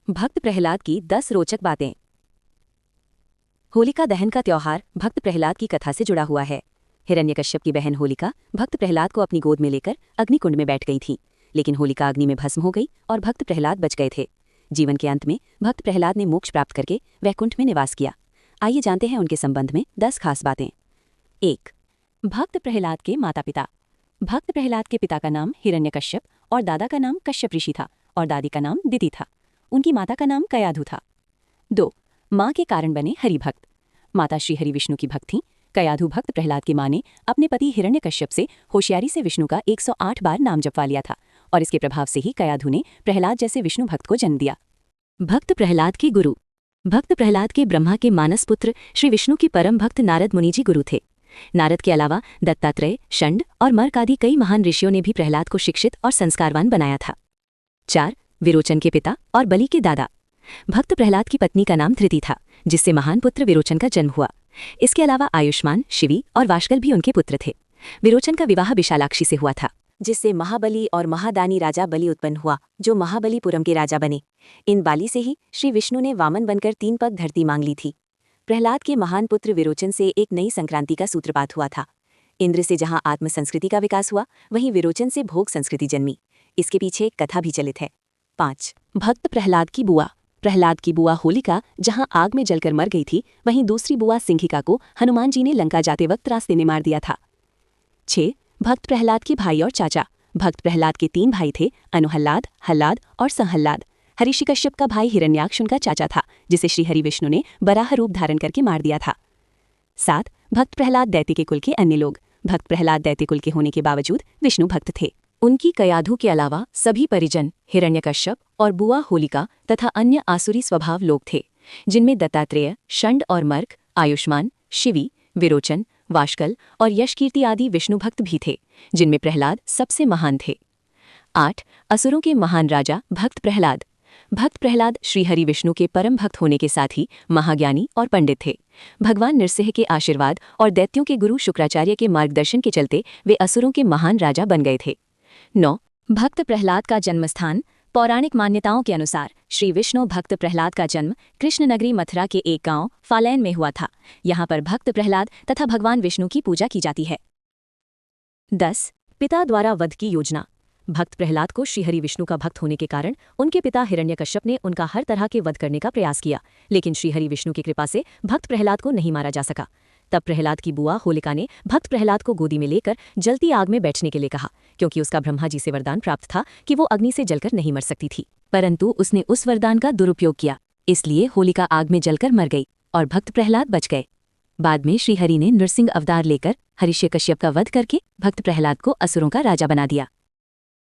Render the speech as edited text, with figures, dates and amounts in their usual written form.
भक्त प्रहलाद की 10 रोचक बातें। होलिका दहन का त्योहार भक्त प्रहलाद की कथा से जुड़ा हुआ है। हिरण्यकश्यप की बहन होलिका भक्त प्रहलाद को अपनी गोद में लेकर अग्निकुंड में बैठ गई थी, लेकिन होलिका अग्नि में भस्म हो गई और भक्त प्रहलाद बच गए थे। जीवन के अंत में भक्त प्रहलाद ने मोक्ष प्राप्त करके वैकुंठ में निवास किया। आइए जानते हैं उनके संबंध में 10 खास बातें। 1. भक्त प्रहलाद के माता पिता। भक्त प्रहलाद के पिता का नाम हिरण्यकश्यप और दादा का नाम कश्यप ऋषि था और दादी का नाम दिति था। उनकी माता का नाम कयाधु था। 2. माँ के कारण बने हरिभक्त। माता श्री हरि विष्णु की भक्त थीं। कयाधु भक्त प्रहलाद की माँ ने अपने पति हिरण्यकश्यप से होशियारी से विष्णु का 108 बार नाम जपवा लिया था और इसके प्रभाव से ही कयाधु ने प्रहलाद जैसे विष्णु भक्त को जन्म दिया। भक्त प्रहलाद के गुरु। भक्त प्रहलाद के ब्रह्मा के मानस पुत्र श्री विष्णु की परम भक्त नारद मुनि जी गुरु थे। नारद के अलावा दत्तात्रेय, षंड और मर्क आदि कई महान ऋषियों ने भी प्रहलाद को शिक्षित और संस्कारवान बनाया था। 4. विरोचन के पिता और बलि के दादा। भक्त प्रहलाद की पत्नी का नाम धृति था, जिससे महान पुत्र विरोचन का जन्म हुआ। इसके अलावा आयुष्मान, शिवी और वाशकल भी उनके पुत्र थे। विरोचन का विवाह विशालाक्षी से हुआ था, जिससे महाबली और महादानी राजा बलि उत्पन्न हुआ, जो महाबलीपुरम के राजा बने। इन बाली से ही श्री विष्णु ने वामन बनकर 3 पग धरती मांग ली थी। प्रहलाद के महान पुत्र विरोचन से एक नई संक्रांति का सूत्रपात हुआ था। इंद्र से जहां आत्म संस्कृति का विकास हुआ, वहीं विरोचन से भोग संस्कृति जन्मी। इसके पीछे एक कथा भी चलित है। 5. भक्त प्रहलाद की बुआ। प्रहलाद की बुआ होलिका जहां आग में जलकर मर गई थी, वहीं दूसरी बुआ सिंहिका को हनुमान जी ने लंका जाते वक्त रास्ते में मार दिया था। 6. भक्त प्रहलाद के भाई और चाचा। भक्त प्रहलाद के 3 भाई थे, अनुहल्लाद, हल्लाद और संहल्लाद। हरिषि कश्यप का भाई हिरण्याक्ष उनका चाचा था, जिसे श्री हरि विष्णु ने बराह रूप धारण करके मार दिया था। 7. भक्त प्रहलाद दैत्य के कुल के अन्य लोग। भक्त प्रहलाद दैत्य कुल के होने के बावजूद विष्णु भक्त थे। उनकी कयाधु के अलावा सभी परिजन हिरण्यकश्यप और बुआ होलिका तथा अन्य आसुरी स्वभाव लोग थे, जिनमें दत्तात्रेय, षंड और मर्क, आयुष्मान, शिवी, विरोचन, वाशकल और यशकीर्ति आदि विष्णु भक्त भी थे, जिनमें प्रहलाद सबसे महान थे। 8. असुरों के महान राजा भक्त प्रहलाद। भक्त प्रहलाद श्री हरि विष्णु के परम भक्त होने के साथ ही महाज्ञानी और पंडित थे। भगवान नरसिंह के आशीर्वाद और दैत्यों के गुरु शुक्राचार्य के मार्गदर्शन के चलते वे असुरों के महान राजा बन गए थे। 9. भक्त प्रहलाद का जन्मस्थान। पौराणिक मान्यताओं के अनुसार श्री विष्णु भक्त प्रहलाद का जन्म कृष्ण नगरी मथुरा के एक गांव फालैन में हुआ था। यहाँ पर भक्त प्रहलाद तथा भगवान विष्णु की पूजा की जाती है। 10. पिता द्वारा वध की योजना। भक्त प्रहलाद को श्रीहरि विष्णु का भक्त होने के कारण उनके पिता हिरण्यकश्यप ने उनका हर तरह के वध करने का प्रयास किया, लेकिन श्रीहरि विष्णु की कृपा से भक्त प्रहलाद को नहीं मारा जा सका। तब प्रहलाद की बुआ होलिका ने भक्त प्रहलाद को गोदी में लेकर जलती आग में बैठने के लिए कहा, क्योंकि उसका ब्रह्मा जी से वरदान प्राप्त था कि वो अग्नि से जलकर नहीं मर सकती थी। परंतु उसने उस वरदान का दुरुपयोग किया, इसलिए होलिका आग में जलकर मर गई और भक्त प्रहलाद बच गए। बाद में श्रीहरि ने नृसिंह अवतार लेकर हरिषि कश्यप का वध करके भक्त प्रहलाद को असुरों का राजा बना दिया।